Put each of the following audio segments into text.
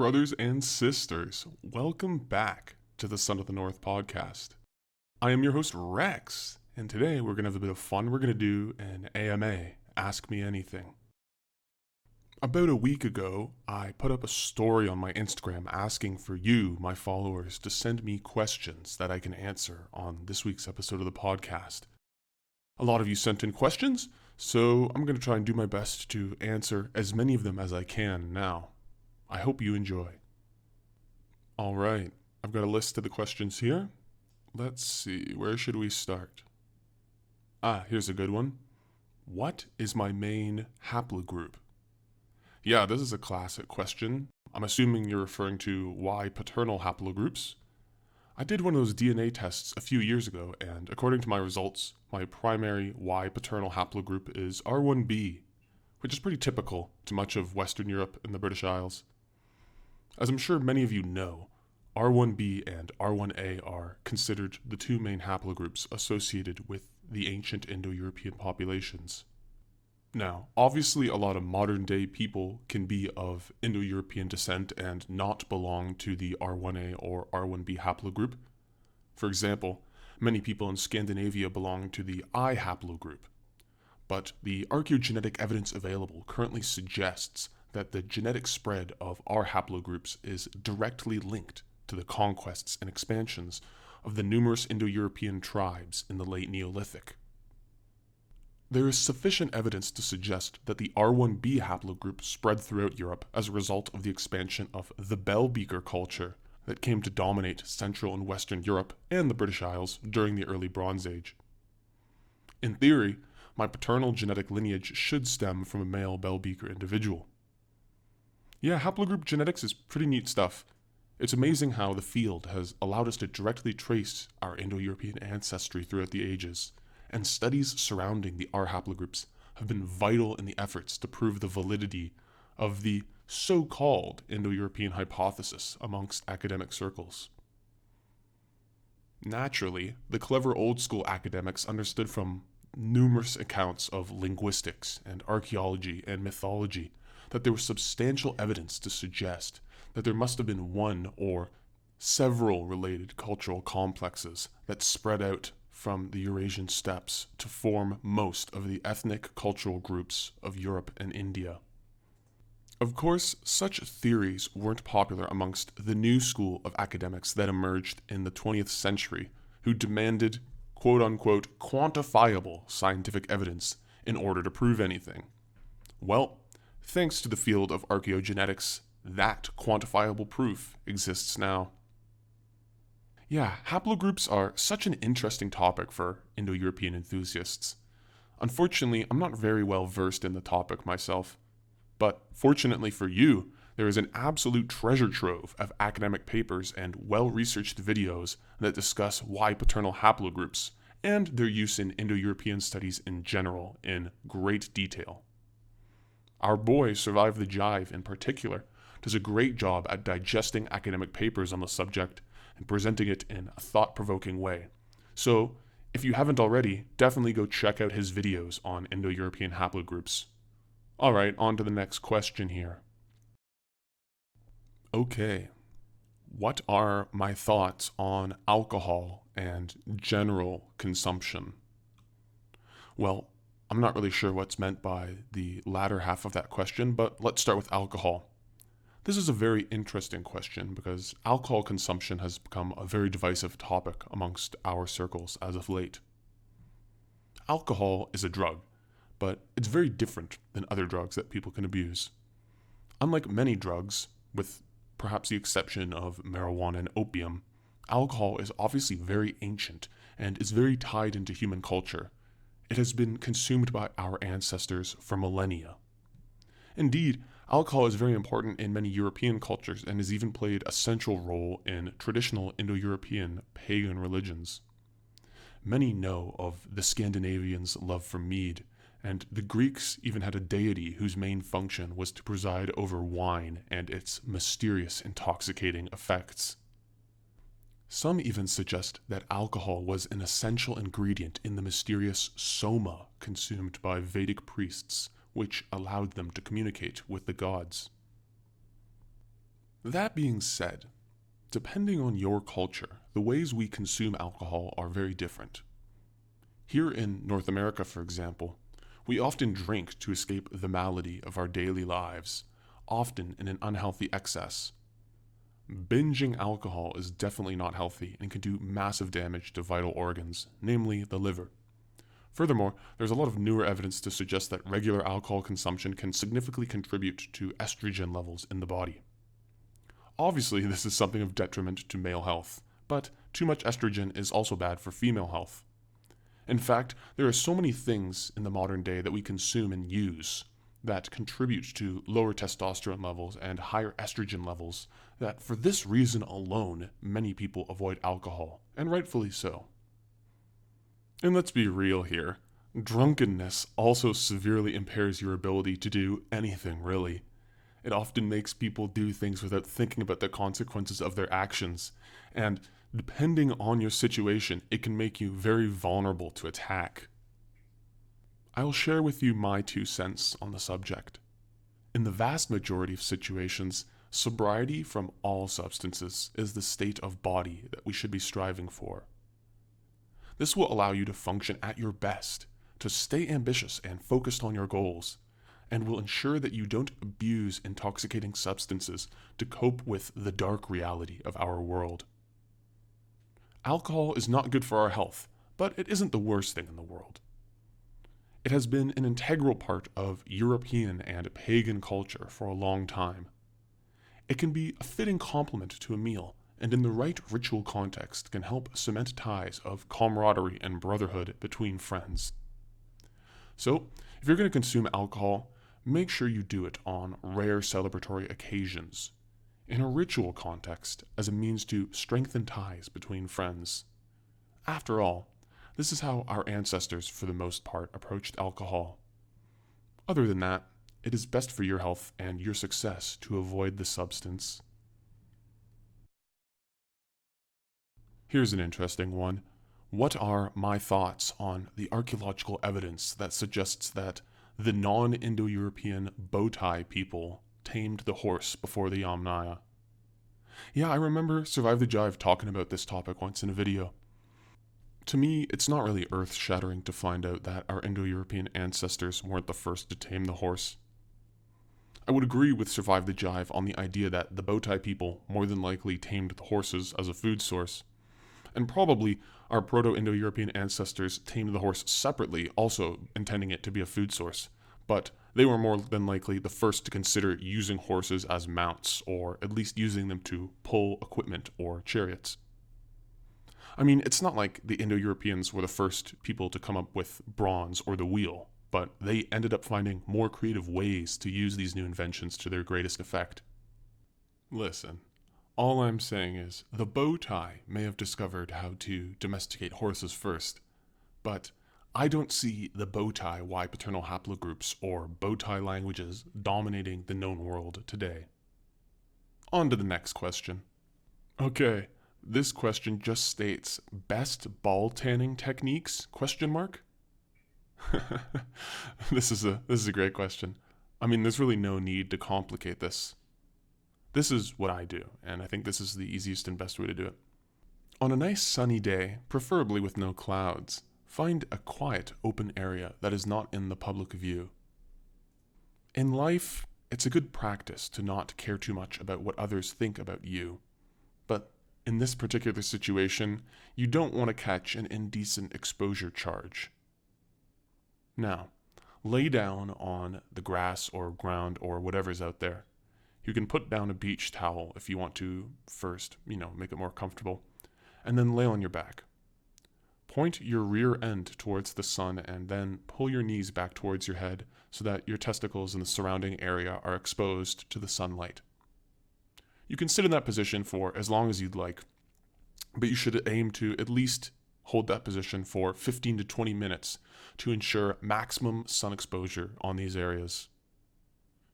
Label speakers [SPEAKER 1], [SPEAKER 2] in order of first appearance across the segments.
[SPEAKER 1] brothers and sisters. Welcome back to the Son of the North podcast. I am your host, Rex, and today we're going to have a bit of fun. We're going to do an AMA, Ask Me Anything. About a week ago, I put up a story on my Instagram asking for you, my followers, to send me questions that I can answer on this week's episode of the podcast. A lot of you sent in questions, so I'm going to try and do my best to answer as many of them as I can now. I hope you enjoy. Alright, I've got a list of the questions here. Let's see, where should we start? Here's a good one. What is my main haplogroup? Yeah, this is a classic question. I'm assuming you're referring to Y paternal haplogroups. I did one of those DNA tests a few years ago, and according to my results, my primary Y paternal haplogroup is R1b, which is pretty typical to much of Western Europe and the British Isles. As I'm sure many of you know, R1b and R1a are considered the two main haplogroups associated with the ancient Indo-European populations. Now, obviously a lot of modern-day people can be of Indo-European descent and not belong to the R1a or R1b haplogroup. For example, many people in Scandinavia belong to the I haplogroup. But the archaeogenetic evidence available currently suggests that the genetic spread of our haplogroups is directly linked to the conquests and expansions of the numerous Indo-European tribes in the late Neolithic. There is sufficient evidence to suggest that the R1b haplogroup spread throughout Europe as a result of the expansion of the bell beaker culture that came to dominate Central and Western Europe and the British Isles during the early Bronze Age. In theory, my paternal genetic lineage should stem from a male bell beaker individual. Yeah, haplogroup genetics is pretty neat stuff. It's amazing how the field has allowed us to directly trace our Indo-European ancestry throughout the ages, and studies surrounding the R haplogroups have been vital in the efforts to prove the validity of the so-called Indo-European hypothesis amongst academic circles. Naturally, the clever old-school academics understood from numerous accounts of linguistics and archaeology and mythology that there was substantial evidence to suggest that there must have been one or several related cultural complexes that spread out from the Eurasian steppes to form most of the ethnic cultural groups of Europe and India. Of course, such theories weren't popular amongst the new school of academics that emerged in the 20th century, who demanded quote-unquote quantifiable scientific evidence in order to prove anything. Well, thanks to the field of archaeogenetics, that quantifiable proof exists now. Yeah, haplogroups are such an interesting topic for Indo-European enthusiasts. Unfortunately, I'm not very well versed in the topic myself, but fortunately for you, there is an absolute treasure trove of academic papers and well-researched videos that discuss Y paternal haplogroups and their use in Indo-European studies in general in great detail. Our boy Survive the Jive in particular does a great job at digesting academic papers on the subject and presenting it in a thought-provoking way. So, if you haven't already, definitely go check out his videos on Indo-European haplogroups. Alright, on to the next question here. Okay, what are my thoughts on alcohol and general consumption? Well, I'm not really sure what's meant by the latter half of that question, but let's start with alcohol. This is a very interesting question because alcohol consumption has become a very divisive topic amongst our circles as of late. Alcohol is a drug, but it's very different than other drugs that people can abuse. Unlike many drugs, with perhaps the exception of marijuana and opium, alcohol is obviously very ancient and is very tied into human culture. It has been consumed by our ancestors for millennia. Indeed, alcohol is very important in many European cultures and has even played a central role in traditional Indo-European pagan religions. Many know of the Scandinavians' love for mead, and the Greeks even had a deity whose main function was to preside over wine and its mysterious intoxicating effects. Some even suggest that alcohol was an essential ingredient in the mysterious soma consumed by Vedic priests, which allowed them to communicate with the gods. That being said, depending on your culture, the ways we consume alcohol are very different. Here in North America, for example, we often drink to escape the malady of our daily lives, often in an unhealthy excess. Binging alcohol is definitely not healthy and can do massive damage to vital organs, namely the liver. Furthermore, there's a lot of newer evidence to suggest that regular alcohol consumption can significantly contribute to estrogen levels in the body. Obviously, this is something of detriment to male health, but too much estrogen is also bad for female health. In fact, there are so many things in the modern day that we consume and use that contribute to lower testosterone levels and higher estrogen levels that for this reason alone, many people avoid alcohol, and rightfully so. And let's be real here, drunkenness also severely impairs your ability to do anything really. It often makes people do things without thinking about the consequences of their actions, and depending on your situation, it can make you very vulnerable to attack. I'll share with you my 2 cents on the subject. In the vast majority of situations, sobriety from all substances is the state of body that we should be striving for. This will allow you to function at your best, to stay ambitious and focused on your goals, and will ensure that you don't abuse intoxicating substances to cope with the dark reality of our world. Alcohol is not good for our health, but it isn't the worst thing in the world. It has been an integral part of European and pagan culture for a long time. It can be a fitting complement to a meal, and in the right ritual context can help cement ties of camaraderie and brotherhood between friends. So, if you're going to consume alcohol, make sure you do it on rare celebratory occasions, in a ritual context as a means to strengthen ties between friends. After all, this is how our ancestors, for the most part, approached alcohol. Other than that, it is best for your health and your success to avoid the substance. Here's an interesting one. What are my thoughts on the archaeological evidence that suggests that the non-Indo-European bowtie people tamed the horse before the Yamnaya? Yeah, I remember Survive the Jive talking about this topic once in a video. To me, it's not really earth-shattering to find out that our Indo-European ancestors weren't the first to tame the horse. I would agree with Survive the Jive on the idea that the bowtie people more than likely tamed the horses as a food source. And probably our Proto-Indo-European ancestors tamed the horse separately, also intending it to be a food source. But they were more than likely the first to consider using horses as mounts, or at least using them to pull equipment or chariots. I mean, it's not like the Indo-Europeans were the first people to come up with bronze or the wheel, but they ended up finding more creative ways to use these new inventions to their greatest effect. Listen, all I'm saying is the bow tie may have discovered how to domesticate horses first, but I don't see the bow tie Y paternal haplogroups or bow tie languages dominating the known world today. On to the next question. Okay, this question just states, best ball tanning techniques? ? This is a great question. I mean, there's really no need to complicate this. This is what I do, and I think this is the easiest and best way to do it. On a nice sunny day, preferably with no clouds, find a quiet, open area that is not in the public view. In life, it's a good practice to not care too much about what others think about you. But in this particular situation, you don't want to catch an indecent exposure charge. Now, lay down on the grass or ground or whatever's out there. You can put down a beach towel if you want to first, make it more comfortable, and then lay on your back. Point your rear end towards the sun and then pull your knees back towards your head so that your testicles and the surrounding area are exposed to the sunlight. You can sit in that position for as long as you'd like, but you should aim to at least hold that position for 15 to 20 minutes to ensure maximum sun exposure on these areas.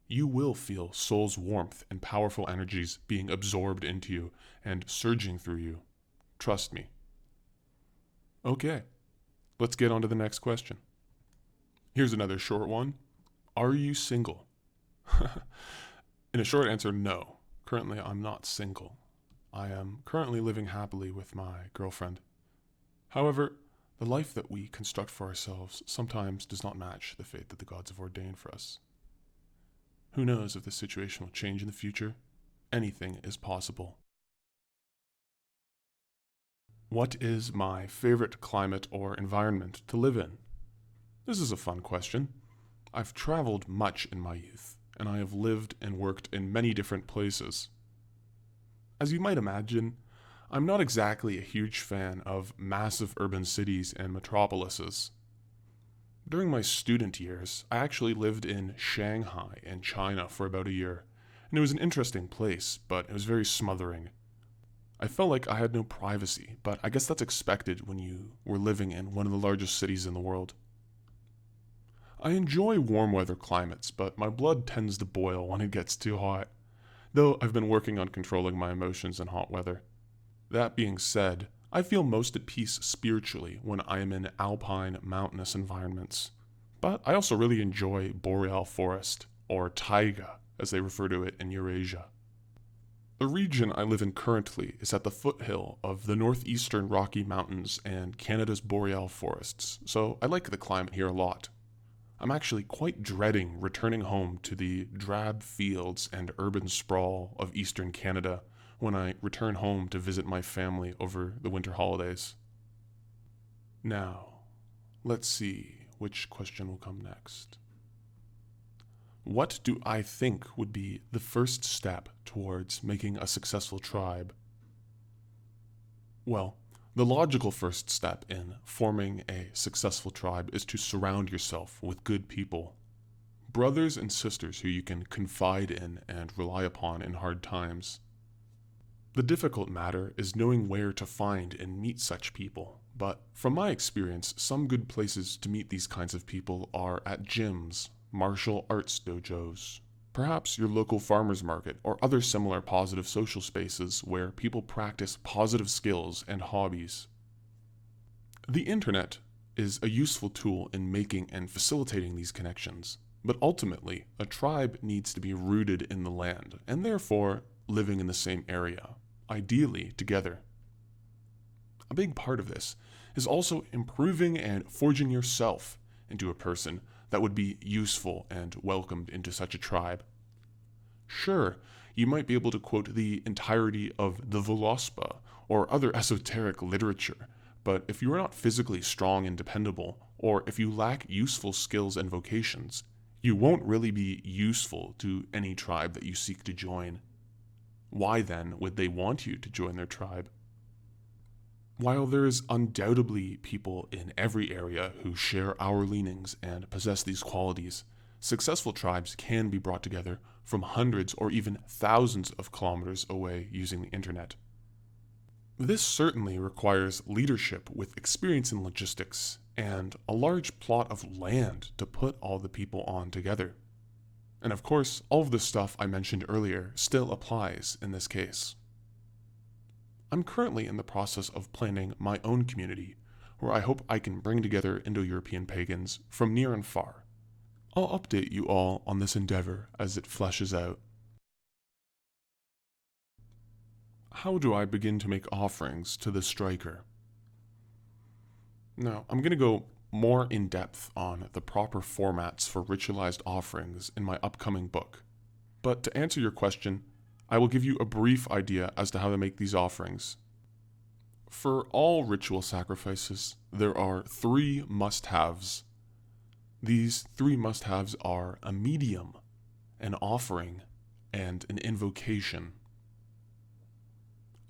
[SPEAKER 1] You will feel soul's warmth and powerful energies being absorbed into you and surging through you. Trust me. Okay, let's get on to the next question. Here's another short one. Are you single? In a short answer, no. Currently, I'm not single. I am currently living happily with my girlfriend. However, the life that we construct for ourselves sometimes does not match the fate that the gods have ordained for us. Who knows if this situation will change in the future? Anything is possible. What is my favorite climate or environment to live in? This is a fun question. I've traveled much in my youth, and I have lived and worked in many different places. As you might imagine, I'm not exactly a huge fan of massive urban cities and metropolises. During my student years, I actually lived in Shanghai in China for about a year, and it was an interesting place, but it was very smothering. I felt like I had no privacy, but I guess that's expected when you were living in one of the largest cities in the world. I enjoy warm weather climates, but my blood tends to boil when it gets too hot, though I've been working on controlling my emotions in hot weather. That being said, I feel most at peace spiritually when I am in alpine, mountainous environments. But I also really enjoy boreal forest, or taiga, as they refer to it in Eurasia. The region I live in currently is at the foothill of the northeastern Rocky Mountains and Canada's boreal forests, so I like the climate here a lot. I'm actually quite dreading returning home to the drab fields and urban sprawl of eastern Canada when I return home to visit my family over the winter holidays. Now, let's see which question will come next. What do I think would be the first step towards making a successful tribe? Well, the logical first step in forming a successful tribe is to surround yourself with good people. Brothers and sisters who you can confide in and rely upon in hard times. The difficult matter is knowing where to find and meet such people, but from my experience, some good places to meet these kinds of people are at gyms, martial arts dojos, perhaps your local farmer's market, or other similar positive social spaces where people practice positive skills and hobbies. The internet is a useful tool in making and facilitating these connections, but ultimately, a tribe needs to be rooted in the land, and therefore living in the same area, ideally together. A big part of this is also improving and forging yourself into a person that would be useful and welcomed into such a tribe. Sure, you might be able to quote the entirety of the Völuspá or other esoteric literature, but if you are not physically strong and dependable, or if you lack useful skills and vocations, you won't really be useful to any tribe that you seek to join. Why then would they want you to join their tribe? While there is undoubtedly people in every area who share our leanings and possess these qualities, successful tribes can be brought together from hundreds or even thousands of kilometers away using the internet. This certainly requires leadership with experience in logistics and a large plot of land to put all the people on together. And of course, all of the stuff I mentioned earlier still applies in this case. I'm currently in the process of planning my own community, where I hope I can bring together Indo-European pagans from near and far. I'll update you all on this endeavor as it fleshes out. How do I begin to make offerings to the striker? Now, I'm going to go more in depth on the proper formats for ritualized offerings in my upcoming book. But to answer your question, I will give you a brief idea as to how to make these offerings. For all ritual sacrifices, there are 3 must-haves. These 3 must-haves are a medium, an offering, and an invocation.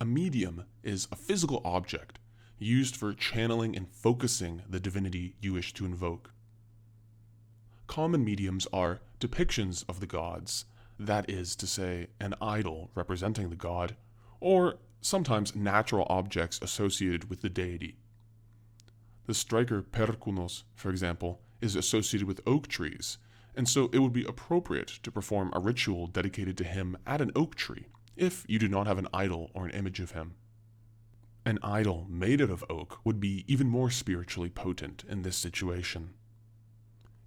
[SPEAKER 1] A medium is a physical object used for channeling and focusing the divinity you wish to invoke. Common mediums are depictions of the gods, that is to say, an idol representing the god, or sometimes natural objects associated with the deity. The striker Perkunos, for example, is associated with oak trees, and so it would be appropriate to perform a ritual dedicated to him at an oak tree, if you do not have an idol or an image of him. An idol made out of oak would be even more spiritually potent in this situation.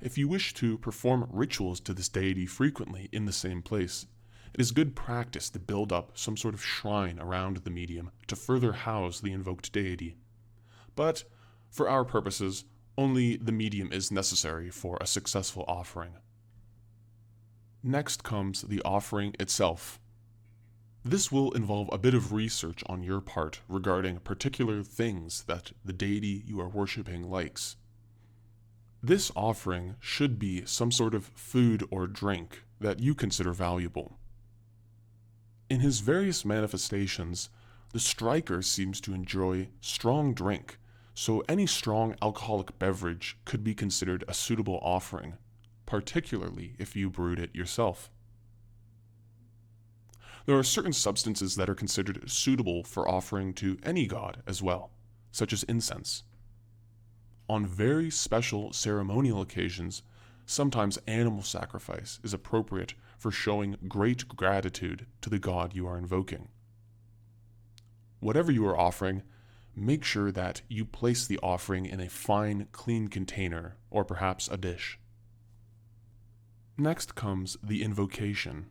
[SPEAKER 1] If you wish to perform rituals to this deity frequently in the same place, It is good practice to build up some sort of shrine around the medium to further house the invoked deity. But, for our purposes, only the medium is necessary for a successful offering. Next comes the offering itself. This will involve a bit of research on your part regarding particular things that the deity you are worshipping likes. This offering should be some sort of food or drink that you consider valuable. In his various manifestations, the striker seems to enjoy strong drink, so any strong alcoholic beverage could be considered a suitable offering, particularly if you brewed it yourself. There are certain substances that are considered suitable for offering to any god as well, such as incense. On very special ceremonial occasions, sometimes animal sacrifice is appropriate for showing great gratitude to the god you are invoking. Whatever you are offering, make sure that you place the offering in a fine, clean container, or perhaps a dish. Next comes the invocation.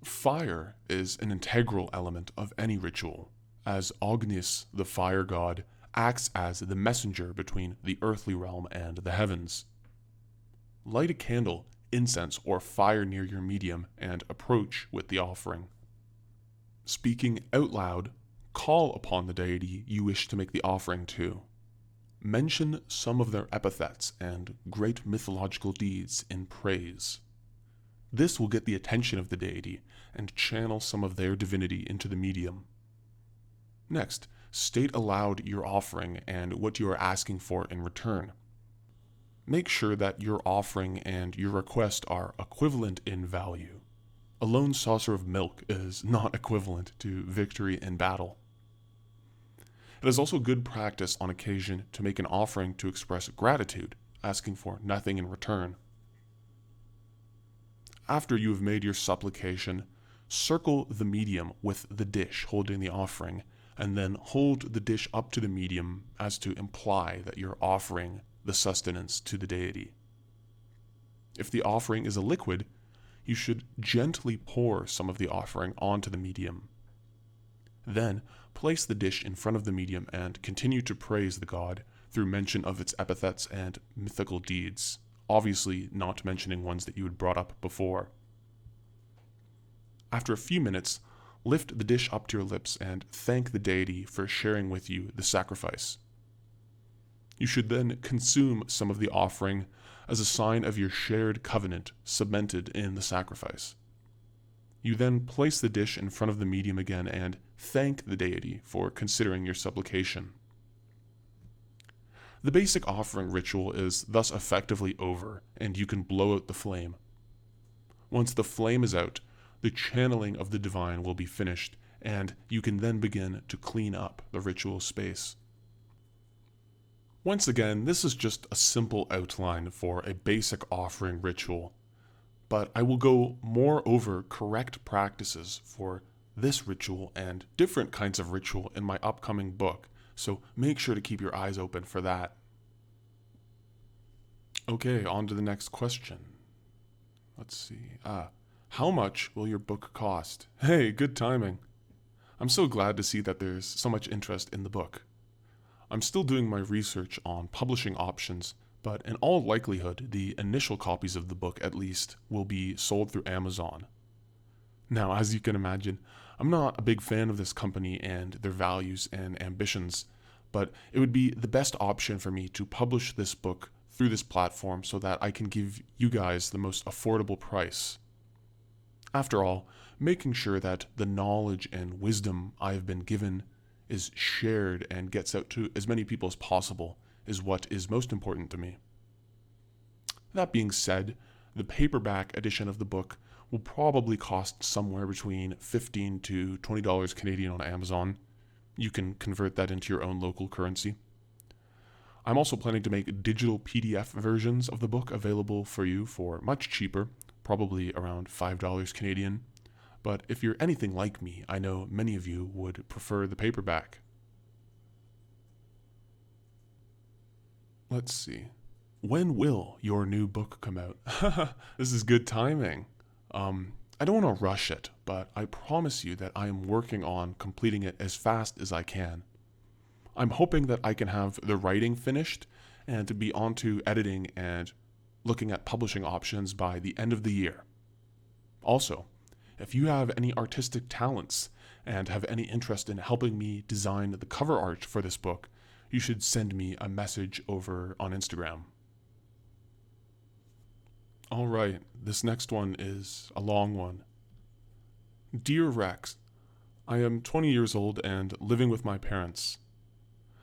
[SPEAKER 1] Fire is an integral element of any ritual, as Ognis, the fire god, acts as the messenger between the earthly realm and the heavens. Light a candle, incense, or fire near your medium and approach with the offering. Speaking out loud, call upon the deity you wish to make the offering to. Mention some of their epithets and great mythological deeds in praise. This will get the attention of the deity and channel some of their divinity into the medium. Next, state aloud your offering and what you are asking for in return. Make sure that your offering and your request are equivalent in value. A lone saucer of milk is not equivalent to victory in battle. It is also good practice on occasion to make an offering to express gratitude, asking for nothing in return. After you have made your supplication, circle the medium with the dish holding the offering, and then hold the dish up to the medium as to imply that you're offering the sustenance to the deity. If the offering is a liquid, you should gently pour some of the offering onto the medium. Then, place the dish in front of the medium and continue to praise the god through mention of its epithets and mythical deeds, obviously not mentioning ones that you had brought up before. After a few minutes, lift the dish up to your lips and thank the deity for sharing with you the sacrifice. You should then consume some of the offering as a sign of your shared covenant cemented in the sacrifice. You then place the dish in front of the medium again and thank the deity for considering your supplication. The basic offering ritual is thus effectively over, and you can blow out the flame. Once the flame is out, the channeling of the divine will be finished, and you can then begin to clean up the ritual space. Once again, this is just a simple outline for a basic offering ritual, but I will go more over correct practices for this ritual and different kinds of ritual in my upcoming book, so make sure to keep your eyes open for that. Okay, on to the next question. Let's see. How much will your book cost? Hey, good timing. I'm so glad to see that there's so much interest in the book. I'm still doing my research on publishing options, but in all likelihood, the initial copies of the book, at least, will be sold through Amazon. Now, as you can imagine, I'm not a big fan of this company and their values and ambitions, but it would be the best option for me to publish this book through this platform so that I can give you guys the most affordable price. After all, making sure that the knowledge and wisdom I have been given is shared and gets out to as many people as possible is what is most important to me. That being said, the paperback edition of the book will probably cost somewhere between $15 to $20 Canadian on Amazon. You can convert that into your own local currency. I'm also planning to make digital PDF versions of the book available for you for much cheaper, probably around $5 Canadian. But if you're anything like me, I know many of you would prefer the paperback. Let's see. When will your new book come out? This is good timing. I don't want to rush it, but I promise you that I am working on completing it as fast as I can. I'm hoping that I can have the writing finished and to be onto editing and looking at publishing options by the end of the year. Also, if you have any artistic talents and have any interest in helping me design the cover art for this book, you should send me a message over on Instagram. Alright, this next one is a long one. Dear Rex, I am 20 years old and living with my parents.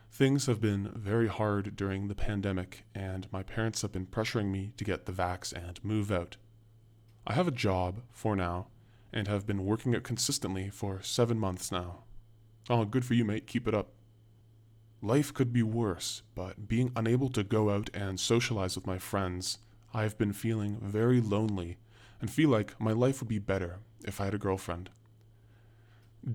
[SPEAKER 1] Things have been very hard during the pandemic, and my parents have been pressuring me to get the vax and move out. I have a job, for now, and have been working it consistently for 7 months now. Oh, good for you, mate. Keep it up. Life could be worse, but being unable to go out and socialize with my friends, I have been feeling very lonely and feel like my life would be better if I had a girlfriend.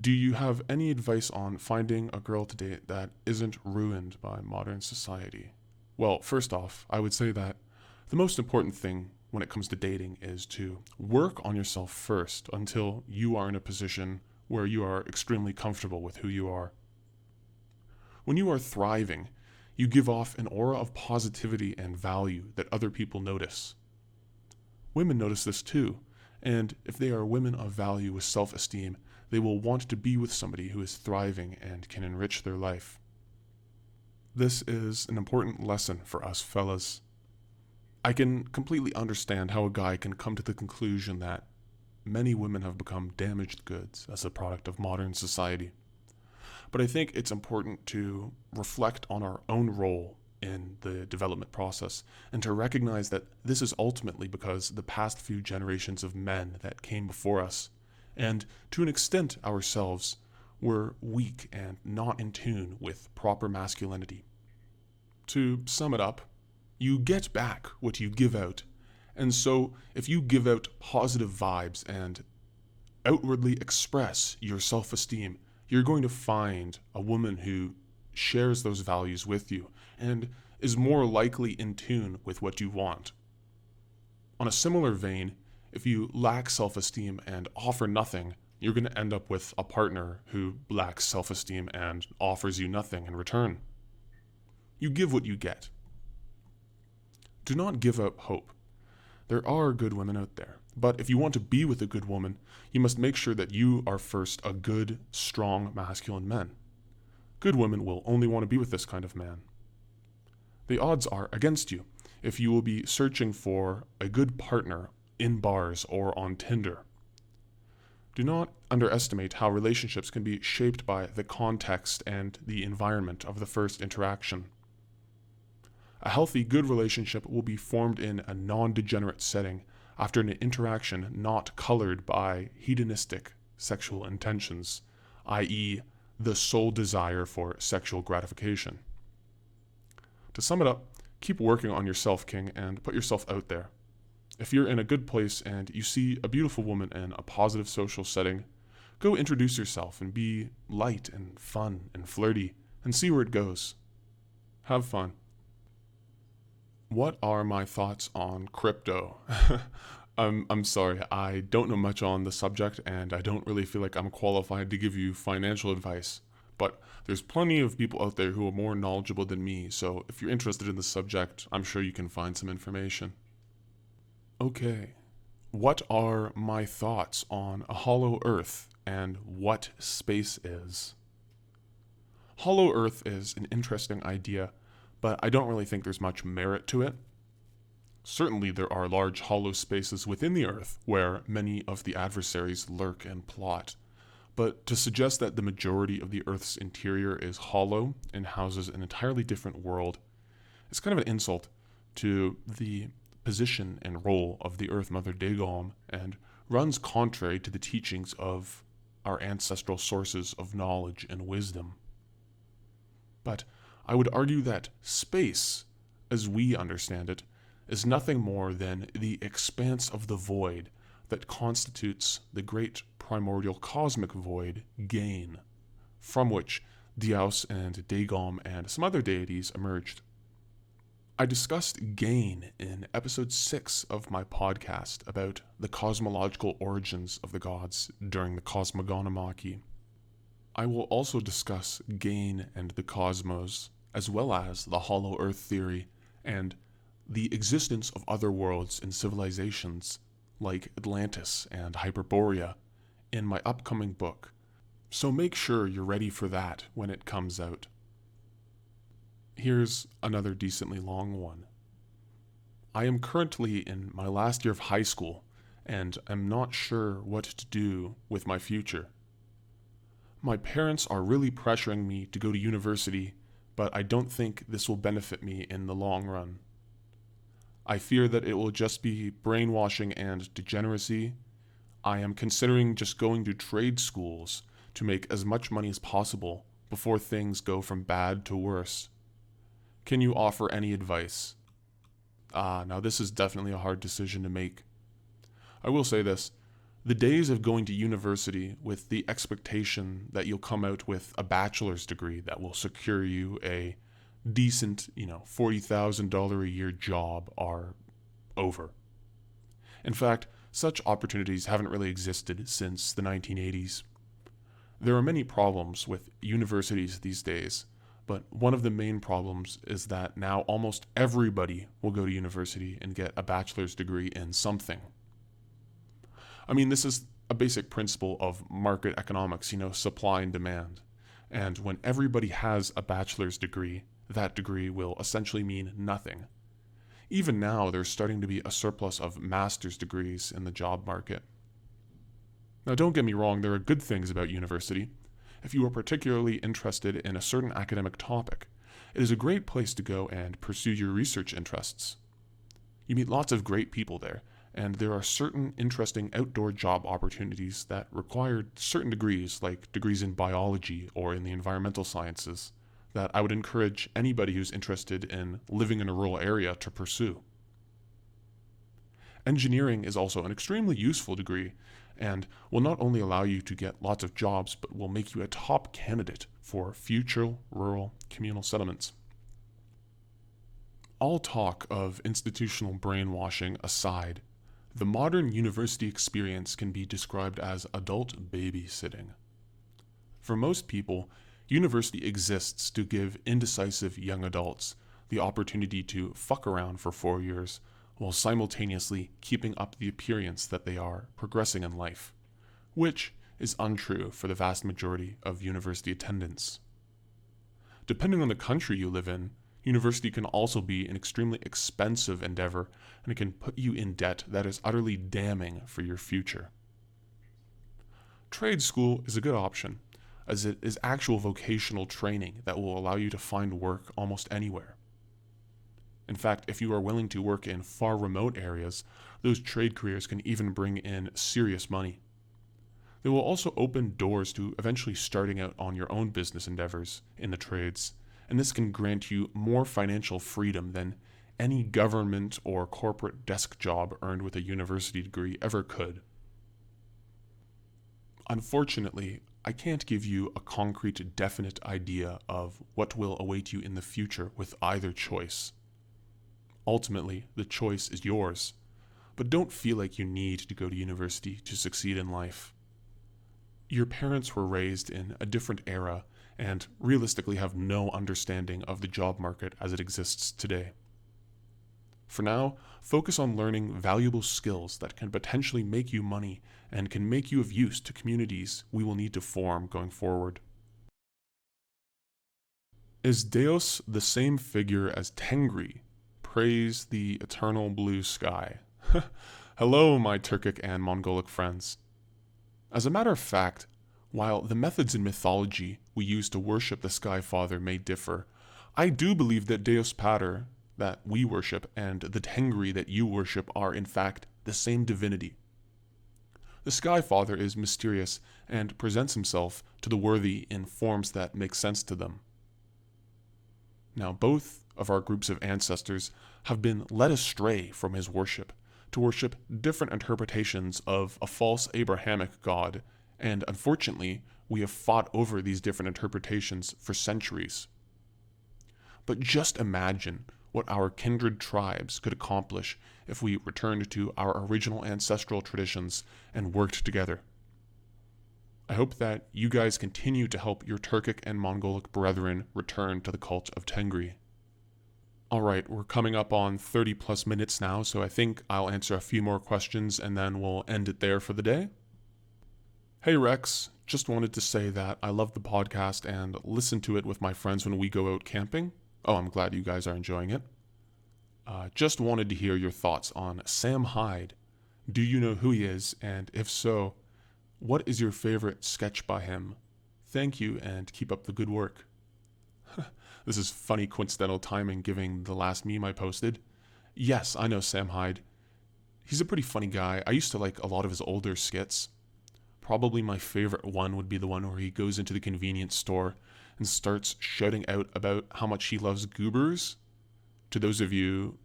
[SPEAKER 1] Do you have any advice on finding a girl to date that isn't ruined by modern society? Well, first off, I would say that the most important thing when it comes to dating is to work on yourself first until you are in a position where you are extremely comfortable with who you are. When you are thriving, you give off an aura of positivity and value that other people notice. Women notice this too, and if they are women of value with self-esteem, they will want to be with somebody who is thriving and can enrich their life. This is an important lesson for us fellas. I can completely understand how a guy can come to the conclusion that many women have become damaged goods as a product of modern society. But I think it's important to reflect on our own role in the development process and to recognize that this is ultimately because the past few generations of men that came before us, and to an extent ourselves, were weak and not in tune with proper masculinity. To sum it up, you get back what you give out, and so if you give out positive vibes and outwardly express your self-esteem, you're going to find a woman who shares those values with you and is more likely in tune with what you want. On a similar vein, if you lack self-esteem and offer nothing, you're going to end up with a partner who lacks self-esteem and offers you nothing in return. You give what you get. Do not give up hope. There are good women out there, but if you want to be with a good woman, you must make sure that you are first a good, strong, masculine man. Good women will only want to be with this kind of man. The odds are against you if you will be searching for a good partner in bars or on Tinder. Do not underestimate how relationships can be shaped by the context and the environment of the first interaction. A healthy, good relationship will be formed in a non-degenerate setting after an interaction not colored by hedonistic sexual intentions, i.e., the sole desire for sexual gratification. To sum it up, keep working on yourself, King, and put yourself out there. If you're in a good place and you see a beautiful woman in a positive social setting, go introduce yourself and be light and fun and flirty and see where it goes. Have fun. What are my thoughts on crypto? I'm sorry, I don't know much on the subject and I don't really feel like I'm qualified to give you financial advice. But there's plenty of people out there who are more knowledgeable than me, so if you're interested in the subject, I'm sure you can find some information. Okay, what are my thoughts on a hollow earth and what space is? Hollow earth is an interesting idea, but I don't really think there's much merit to it. Certainly there are large hollow spaces within the earth where many of the adversaries lurk and plot. But to suggest that the majority of the Earth's interior is hollow and houses an entirely different world is kind of an insult to the position and role of the Earth Mother Dagon and runs contrary to the teachings of our ancestral sources of knowledge and wisdom. But I would argue that space, as we understand it, is nothing more than the expanse of the void that constitutes the great primordial cosmic void, Gain, from which Dios and Dagon and some other deities emerged. I discussed gain in episode 6 of my podcast about the cosmological origins of the gods during the Cosmogonomachy. I will also discuss gain and the cosmos, as well as the hollow earth theory and the existence of other worlds and civilizations like Atlantis and Hyperborea in my upcoming book, so make sure you're ready for that when it comes out. Here's another decently long one. I am currently in my last year of high school and am not sure what to do with my future. My parents are really pressuring me to go to university, but I don't think this will benefit me in the long run. I fear that it will just be brainwashing and degeneracy. I am considering just going to trade schools to make as much money as possible before things go from bad to worse. Can you offer any advice? Now this is definitely a hard decision to make. I will say this. The days of going to university with the expectation that you'll come out with a bachelor's degree that will secure you a decent, $40,000 a year job are over. In fact, such opportunities haven't really existed since the 1980s. There are many problems with universities these days, but one of the main problems is that now almost everybody will go to university and get a bachelor's degree in something. I mean, this is a basic principle of market economics, supply and demand. And when everybody has a bachelor's degree, that degree will essentially mean nothing. Even now, there's starting to be a surplus of master's degrees in the job market. Now, don't get me wrong, there are good things about university. If you are particularly interested in a certain academic topic, it is a great place to go and pursue your research interests. You meet lots of great people there, and there are certain interesting outdoor job opportunities that require certain degrees, like degrees in biology or in the environmental sciences, that I would encourage anybody who's interested in living in a rural area to pursue. Engineering is also an extremely useful degree and will not only allow you to get lots of jobs, but will make you a top candidate for future rural communal settlements. All talk of institutional brainwashing aside, the modern university experience can be described as adult babysitting. For most people, university exists to give indecisive young adults the opportunity to fuck around for 4 years while simultaneously keeping up the appearance that they are progressing in life, which is untrue for the vast majority of university attendants. Depending on the country you live in, university can also be an extremely expensive endeavor, and it can put you in debt that is utterly damning for your future. Trade school is a good option, as it is actual vocational training that will allow you to find work almost anywhere. In fact, if you are willing to work in far remote areas, those trade careers can even bring in serious money. They will also open doors to eventually starting out on your own business endeavors in the trades, and this can grant you more financial freedom than any government or corporate desk job earned with a university degree ever could. Unfortunately, I can't give you a concrete, definite idea of what will await you in the future with either choice. Ultimately, the choice is yours, but don't feel like you need to go to university to succeed in life. Your parents were raised in a different era and realistically have no understanding of the job market as it exists today. For now, focus on learning valuable skills that can potentially make you money and can make you of use to communities we will need to form going forward. Is Deus the same figure as Tengri? Praise the eternal blue sky. Hello, my Turkic and Mongolic friends. As a matter of fact, while the methods in mythology we use to worship the Sky Father may differ, I do believe that Deus Pater, that we worship, and the Tengri that you worship are in fact the same divinity. The Sky Father is mysterious and presents himself to the worthy in forms that make sense to them. Now, both of our groups of ancestors have been led astray from his worship to worship different interpretations of a false Abrahamic god, and unfortunately, we have fought over these different interpretations for centuries. But just imagine what our kindred tribes could accomplish if we returned to our original ancestral traditions and worked together. I hope that you guys continue to help your Turkic and Mongolic brethren return to the cult of Tengri. Alright, we're coming up on 30 plus minutes now, so I think I'll answer a few more questions and then we'll end it there for the day. Hey Rex, just wanted to say that I love the podcast and listen to it with my friends when we go out camping. Oh, I'm glad you guys are enjoying it. Just wanted to hear your thoughts on Sam Hyde. Do you know who he is? And if so, what is your favorite sketch by him? Thank you and keep up the good work. This is funny coincidental timing given the last meme I posted. Yes, I know Sam Hyde. He's a pretty funny guy. I used to like a lot of his older skits. Probably my favorite one would be the one where he goes into the convenience store and starts shouting out about how much he loves goobers. To those of you,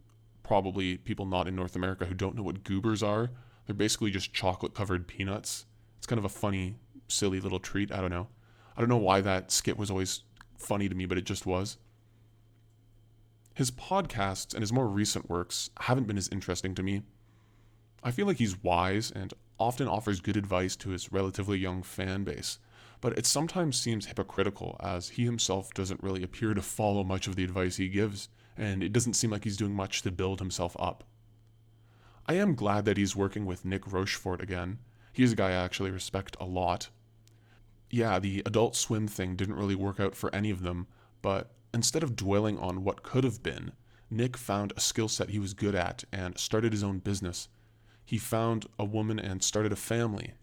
[SPEAKER 1] probably people not in North America who don't know what goobers are, they're basically just chocolate-covered peanuts. It's kind of a funny, silly little treat. I don't know. I don't know why that skit was always funny to me, but it just was. His podcasts and his more recent works haven't been as interesting to me. I feel like he's wise and often offers good advice to his relatively young fan base, but it sometimes seems hypocritical as he himself doesn't really appear to follow much of the advice he gives, and it doesn't seem like he's doing much to build himself up. I am glad that he's working with Nick Rochefort again. He's a guy I actually respect a lot. Yeah, the Adult Swim thing didn't really work out for any of them, but instead of dwelling on what could have been, Nick found a skill set he was good at and started his own business. He found a woman and started a family.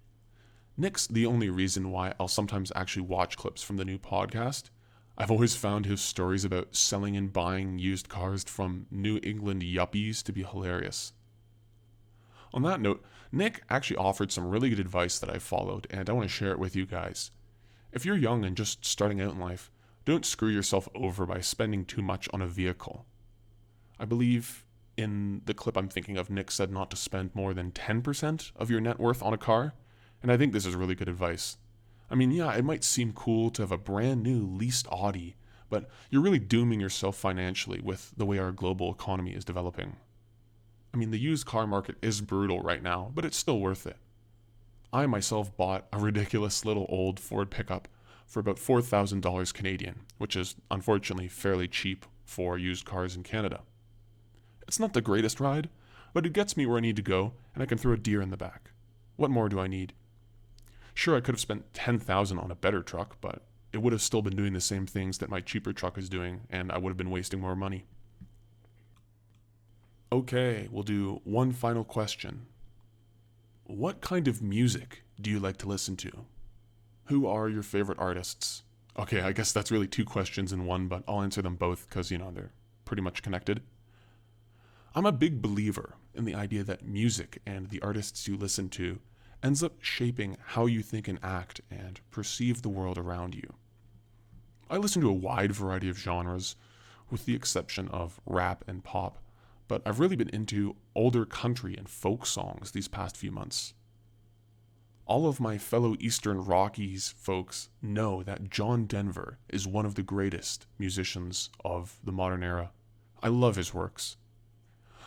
[SPEAKER 1] Nick's the only reason why I'll sometimes actually watch clips from the new podcast. I've always found his stories about selling and buying used cars from New England yuppies to be hilarious. On that note, Nick actually offered some really good advice that I followed, and I want to share it with you guys. If you're young and just starting out in life, don't screw yourself over by spending too much on a vehicle. I believe in the clip I'm thinking of, Nick said not to spend more than 10% of your net worth on a car, and I think this is really good advice. I mean, yeah, it might seem cool to have a brand new leased Audi, but you're really dooming yourself financially with the way our global economy is developing. I mean, the used car market is brutal right now, but it's still worth it. I myself bought a ridiculous little old Ford pickup for about $4,000 Canadian, which is unfortunately fairly cheap for used cars in Canada. It's not the greatest ride, but it gets me where I need to go, and I can throw a deer in the back. What more do I need? Sure, I could have spent $10,000 on a better truck, but it would have still been doing the same things that my cheaper truck is doing, and I would have been wasting more money. Okay, we'll do one final question. What kind of music do you like to listen to? Who are your favorite artists? Okay, I guess that's really two questions in one, but I'll answer them both because, they're pretty much connected. I'm a big believer in the idea that music and the artists you listen to ends up shaping how you think and act and perceive the world around you. I listen to a wide variety of genres, with the exception of rap and pop, but I've really been into older country and folk songs these past few months. All of my fellow Eastern Rockies folks know that John Denver is one of the greatest musicians of the modern era. I love his works.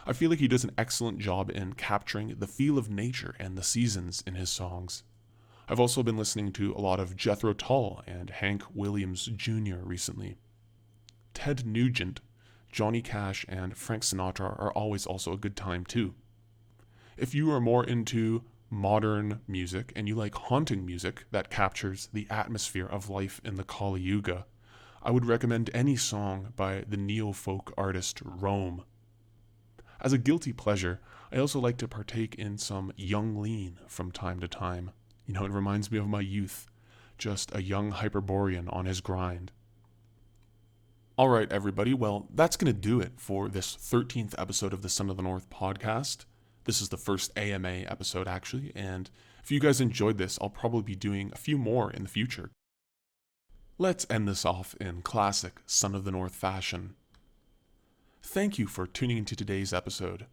[SPEAKER 1] I feel like he does an excellent job in capturing the feel of nature and the seasons in his songs. I've also been listening to a lot of Jethro Tull and Hank Williams Jr. recently. Ted Nugent, Johnny Cash, and Frank Sinatra are always also a good time too. If you are more into modern music and you like haunting music that captures the atmosphere of life in the Kali Yuga, I would recommend any song by the neo-folk artist Rome. As a guilty pleasure, I also like to partake in some Young Lean from time to time. It reminds me of my youth, just a young Hyperborean on his grind. Alright everybody, well that's going to do it for this 13th episode of the Son of the North podcast. This is the first AMA episode actually, and if you guys enjoyed this, I'll probably be doing a few more in the future. Let's end this off in classic Son of the North fashion. Thank you for tuning into today's episode.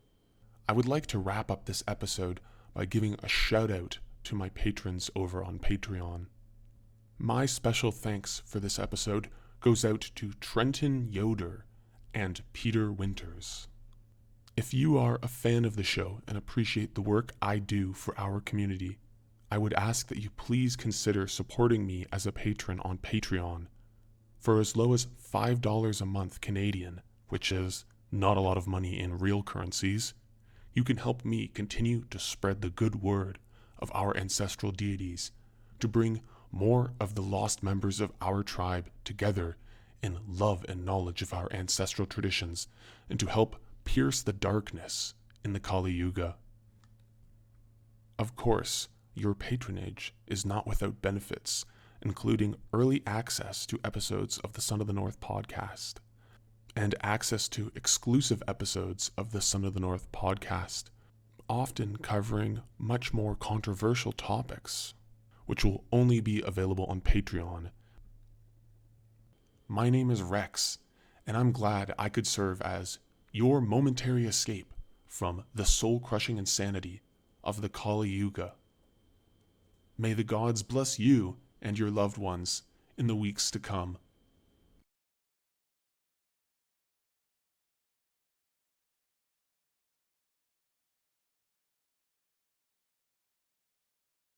[SPEAKER 1] I would like to wrap up this episode by giving a shout out to my patrons over on Patreon. My special thanks for this episode goes out to Trenton Yoder, and Peter Winters. If you are a fan of the show and appreciate the work I do for our community, I would ask that you please consider supporting me as a patron on Patreon. For as low as $5 a month Canadian, which is not a lot of money in real currencies, you can help me continue to spread the good word of our ancestral deities, to bring more of the lost members of our tribe together in love and knowledge of our ancestral traditions, and to help pierce the darkness in the Kali Yuga. Of course, your patronage is not without benefits, including early access to episodes of the Son of the North podcast, and access to exclusive episodes of the Son of the North podcast, often covering much more controversial topics, which will only be available on Patreon. My name is Rex, and I'm glad I could serve as your momentary escape from the soul-crushing insanity of the Kali Yuga. May the gods bless you and your loved ones in the weeks to come.